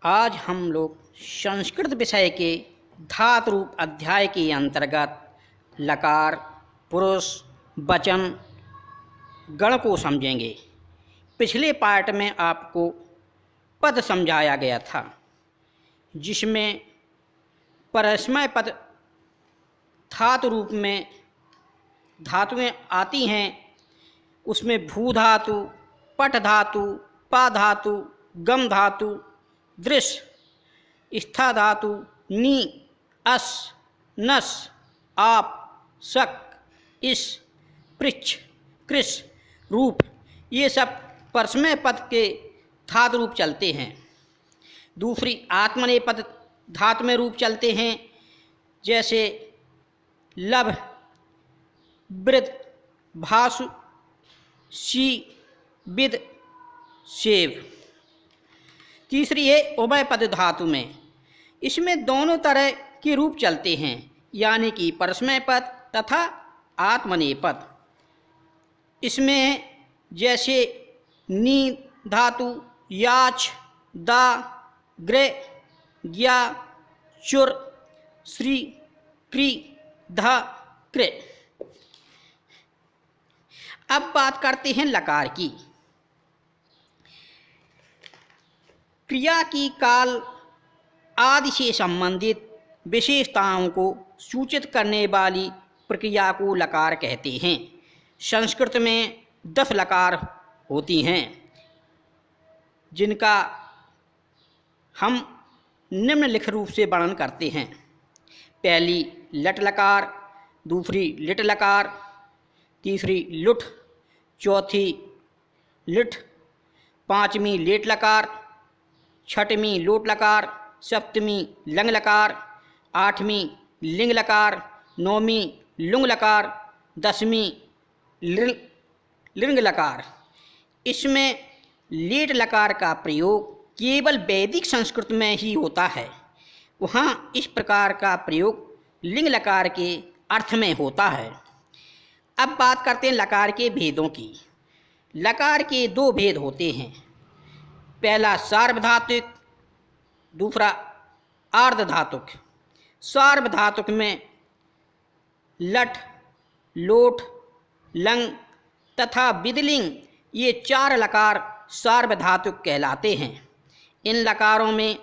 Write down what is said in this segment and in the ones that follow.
आज हम लोग संस्कृत विषय के धातु रूप अध्याय के अंतर्गत लकार, पुरुष, वचन, गण को समझेंगे। पिछले पार्ट में आपको पद समझाया गया था, जिसमें परस्मय पद धातु रूप में धातुएं आती हैं। उसमें भू धातु, पट धातु, पा धातु, गम धातु, दृश्य, स्था धातु, नी, अस, नस, आप, शक, इस, पृच्छ, कृष रूप, ये सब परस्मय पद के धातु रूप चलते हैं। दूसरी आत्मनेय पद धातु में रूप चलते हैं, जैसे लभ, वृद्ध, भासु, सी, विद, सेव। तीसरी है उभय पद धातु में। इसमें दोनों तरह के रूप चलते हैं, यानी कि परस्मय पद तथा आत्मनेय पद। इसमें जैसे नी धातु, याच, दा, ग्रे, ज्ञा, चुर, श्री, क्री, धा, कृ। अब बात करते हैं लकार की। क्रिया की काल आदि से संबंधित विशेषताओं को सूचित करने वाली प्रक्रिया को लकार कहते हैं। संस्कृत में 10 लकार होती हैं, जिनका हम निम्नलिखित रूप से वर्णन करते हैं। पहली लट लकार, दूसरी लिट लकार, तीसरी लुट, चौथी लिट, पांचवी लेट लकार, छठवीं लोट लकार, सप्तमी लंग लकार, आठवीं लिंग लकार, नौवीं लुंग लकार, 10वीं लिंग लकार। इसमें लेट लकार का प्रयोग केवल वैदिक संस्कृत में ही होता है। वहाँ इस प्रकार का प्रयोग लिंग लकार के अर्थ में होता है। अब बात करते हैं लकार के भेदों की। लकार के 2 भेद होते हैं। पहला सार्वधातुक, दूसरा आर्धधातुक। सार्वधातुक में लट, लोट, लंग तथा विदलिंग, ये 4 लकार सार्वधातुक कहलाते हैं। इन लकारों में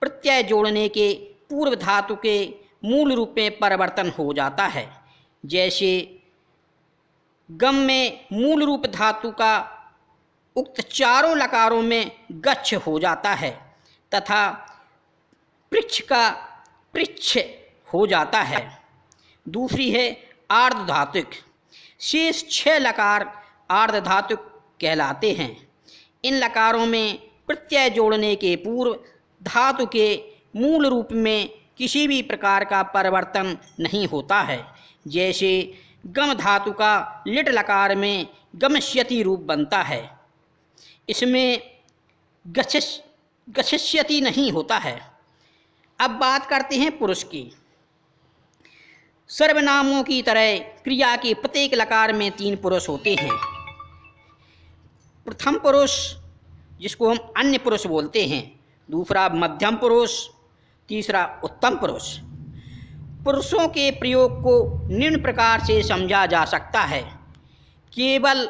प्रत्यय जोड़ने के पूर्व धातु के मूल रूप में परिवर्तन हो जाता है। जैसे गम में मूल रूप धातु का उक्त 4 लकारों में गच्छ हो जाता है तथा पृच्छ का पृच्छ हो जाता है। दूसरी है आर्धधातुक। शेष 6 लकार आर्धधातुक कहलाते हैं। इन लकारों में प्रत्यय जोड़ने के पूर्व धातु के मूल रूप में किसी भी प्रकार का परिवर्तन नहीं होता है। जैसे गम धातु का लिट लकार में गमष्यति रूप बनता है। इसमें गच्छति नहीं होता है। अब बात करते हैं पुरुष की। सर्वनामों की तरह क्रिया के प्रत्येक लकार में 3 पुरुष होते हैं। प्रथम पुरुष, जिसको हम अन्य पुरुष बोलते हैं, दूसरा मध्यम पुरुष, तीसरा उत्तम पुरुष। पुरुषों के प्रयोग को निम्न प्रकार से समझा जा सकता है। केवल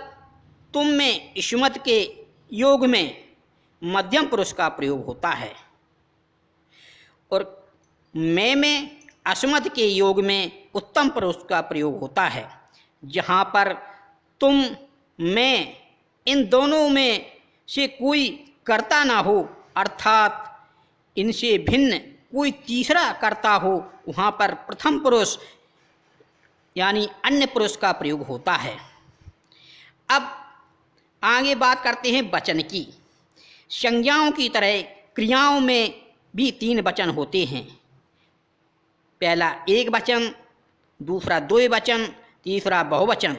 तुम में इस्मत के योग में मध्यम पुरुष का प्रयोग होता है और मैं में अस्मत् के योग में उत्तम पुरुष का प्रयोग होता है। जहाँ पर तुम, मैं, इन दोनों में से कोई कर्ता ना हो, अर्थात इनसे भिन्न कोई तीसरा कर्ता हो, वहाँ पर प्रथम पुरुष यानी अन्य पुरुष का प्रयोग होता है। अब आगे बात करते हैं वचन की। संज्ञाओं की तरह क्रियाओं में भी 3 वचन होते हैं। पहला एक वचन, दूसरा 2 वचन, तीसरा बहुवचन।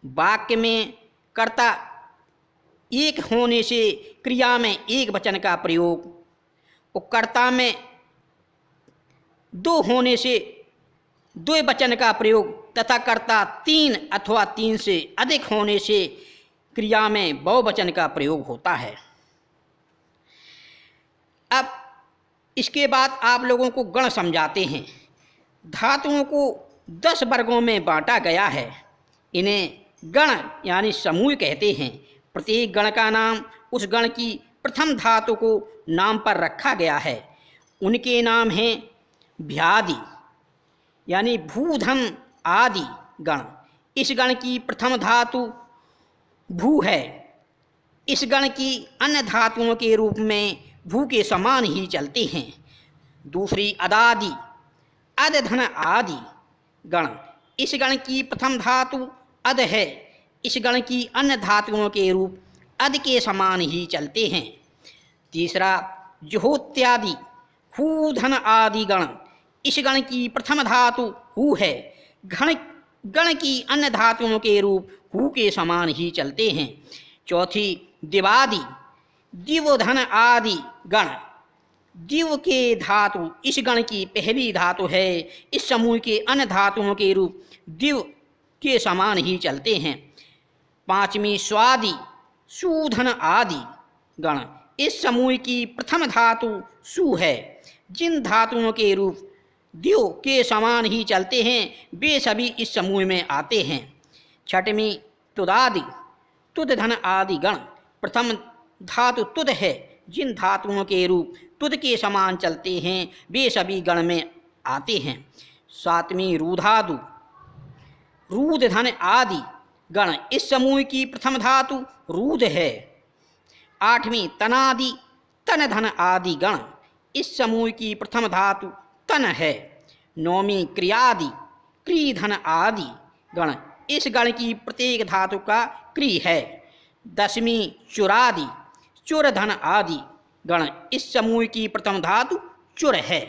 वाक्य में कर्ता एक होने से क्रिया में एक वचन का प्रयोग, और कर्ता में 2 होने से 2 वचन का प्रयोग तथा कर्ता 3 अथवा 3 से अधिक होने से क्रिया में बहुवचन का प्रयोग होता है। अब इसके बाद आप लोगों को गण समझाते हैं। धातुओं को 10 वर्गों में बांटा गया है। इन्हें गण यानी समूह कहते हैं। प्रत्येक गण का नाम उस गण की प्रथम धातु को नाम पर रखा गया है। उनके नाम हैं भ्यादि यानी भूधन आदि गण। इस गण की प्रथम धातु भू है। इस गण की अन्य धातुओं के रूप में भू के समान ही चलते हैं। दूसरी अदादि अद धन आदि गण। इस गण की प्रथम धातु अद है। इस गण की अन्य धातुओं के रूप अद के समान ही चलते हैं। तीसरा जुहोत्यादि हू धन आदि गण। इस गण की प्रथम धातु हू है। गण की अन्य धातुओं के रूप हू के समान ही चलते हैं। चौथी दिवादि दिव धन आदि गण। दिव के धातु इस गण की पहली धातु है। इस समूह के अन्य धातुओं के रूप दिव के समान ही चलते हैं। पांचवी स्वादि सुधन आदि गण। इस समूह की प्रथम धातु सु है। जिन धातुओं के रूप दिव के समान ही चलते हैं वे सभी इस समूह में आते हैं। छठवीं तुदादि तुद धन आदि गण। प्रथम धातु तुद है। जिन धातुओं के रूप तुद के समान चलते हैं वे सभी गण में आते हैं। सातवीं रूधादु रूध धन आदि गण। इस समूह की प्रथम धातु रूध है। आठवीं तनादि तन धन आदि गण। इस समूह की प्रथम धातु तन है। नौवीं क्रियादि क्री धन आदि गण। इस गण की प्रत्येक धातु का क्री है। दसवीं चुरादि चुर धन आदि गण। इस समूह की प्रथम धातु चुर है।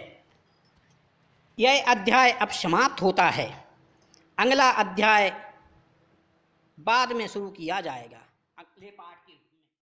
यह अध्याय अब समाप्त होता है। अगला अध्याय बाद में शुरू किया जाएगा। अगले पाठ